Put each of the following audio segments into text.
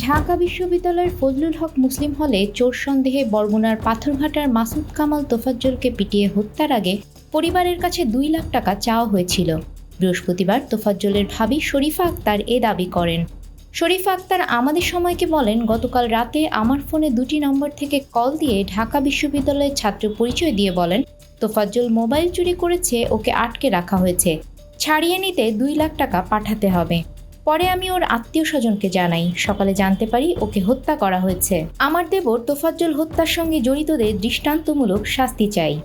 ঢাকা বিশ্ববিদ্যালয়ের ফজলুল হক মুসলিম হলে চোর সন্দেহে বরগুনার পাথরঘাটার মাসুদ কামাল তোফাজ্জলকে পিটিয়ে হত্যার আগে পরিবারের কাছে 2 লাখ টাকা চাওয়া হয়েছিল। বৃহস্পতিবার তোফাজ্জলের ভাবি শরীফা আক্তার এ দাবি করেন। শরীফা আক্তার আমাদের সময়কে বলেন, গতকাল রাতে আমার ফোনে 2টি নম্বর থেকে কল দিয়ে ঢাকা বিশ্ববিদ্যালয়ের ছাত্র পরিচয় দিয়ে বলেন তোফাজ্জল মোবাইল চুরি করেছে, ওকে আটকে রাখা হয়েছে, ছাড়িয়ে নিতে 2 লাখ টাকা পাঠাতে হবে। পরে আমি ওর আত্মীয় স্বজনকে জানাই, সকালে জানতে পারি ওকে হত্যা করা হয়েছে। আমার দেবর তোফাজ্জল হত্যার সঙ্গে জড়িতদের দৃষ্টান্তমূলক শাস্তি চাই।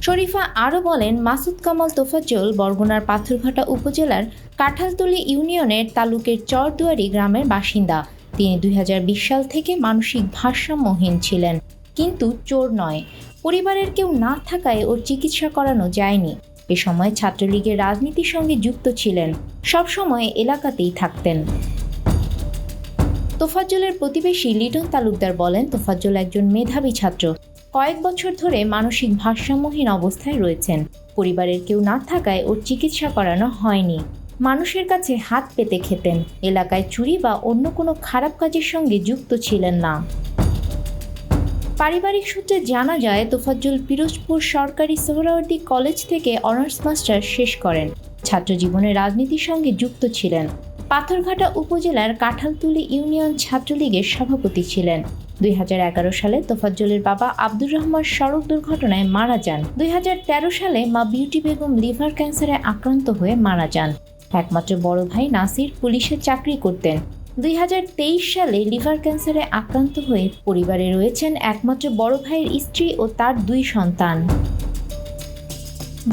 শরীফা আরও বলেন, মাসুদ কামাল তোফাজ্জল বরগুনার পাথরঘাটা উপজেলার কাঁঠালতলী ইউনিয়নের তালুকের চরদুয়ারি গ্রামের বাসিন্দা। তিনি 2020 সাল থেকে মানসিক ভারসাম্যহীন ছিলেন, কিন্তু চোর নয়। পরিবারের কেউ না থাকায় ওর চিকিৎসা করানো যায়নি। এ সময় ছাত্রলীগের রাজনীতির সঙ্গে যুক্ত ছিলেন, সবসময় এলাকাতেই থাকতেন। তোফাজ্জলের প্রতিবেশী লিটন তালুকদার বলেন, তোফাজ্জল একজন মেধাবী ছাত্র, কয়েক বছর ধরে মানসিক ভারসাম্যহীন অবস্থায় রয়েছেন। পরিবারের কেউ না থাকায় ওর চিকিৎসা করানো হয়নি। মানুষের কাছে হাত পেতে খেতেন, এলাকায় চুরি বা অন্য কোনো খারাপ কাজের সঙ্গে যুক্ত ছিলেন না। পারিবারিক সূত্রে জানা যায়, তোফাজ্জল পিরোজপুর সরকারি সোহরাওয়ার্দী কলেজ থেকে অনার্স মাস্টার শেষ করেন। ছাত্র জীবনে রাজনীতির সঙ্গে যুক্ত ছিলেন। পাথরঘাটা উপজেলার কাঁঠালতলী ইউনিয়ন ছাত্রলীগের সভাপতি ছিলেন। 2011 সালে তোফাজ্জলের বাবা আব্দুর রহমান সড়ক দুর্ঘটনায় মারা যান। 2013 সালে মা বিউটি বেগম লিভার ক্যান্সারে আক্রান্ত হয়ে মারা যান। একমাত্র বড় ভাই নাসির পুলিশে চাকরি করতেন। 2023 সালে লিভার ক্যান্সারে আক্রান্ত হয়ে পরিবারে রয়েছেন একমাত্র বড় ভাইয়ের স্ত্রী ও তার 2 সন্তান।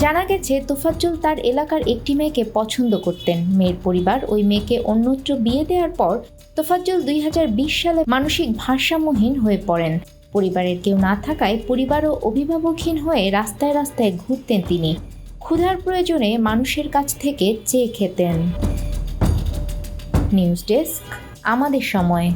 জানা গেছে, তোফাজ্জল তার এলাকার একটি মেয়েকে পছন্দ করতেন। মেয়ের পরিবার ওই মেয়েকে অন্যত্র বিয়ে দেওয়ার পর তোফাজ্জল 2020 সালে মানসিক ভারসাম্যহীন হয়ে পড়েন। পরিবারের কেউ না থাকায় পরিবার ও অভিভাবকহীন হয়ে রাস্তায় রাস্তায় ঘুরতেন তিনি। ক্ষুধার প্রয়োজনে মানুষের কাছ থেকে চেয়ে খেতেন। নিউজ ডেস্ক, আমাদের সময়।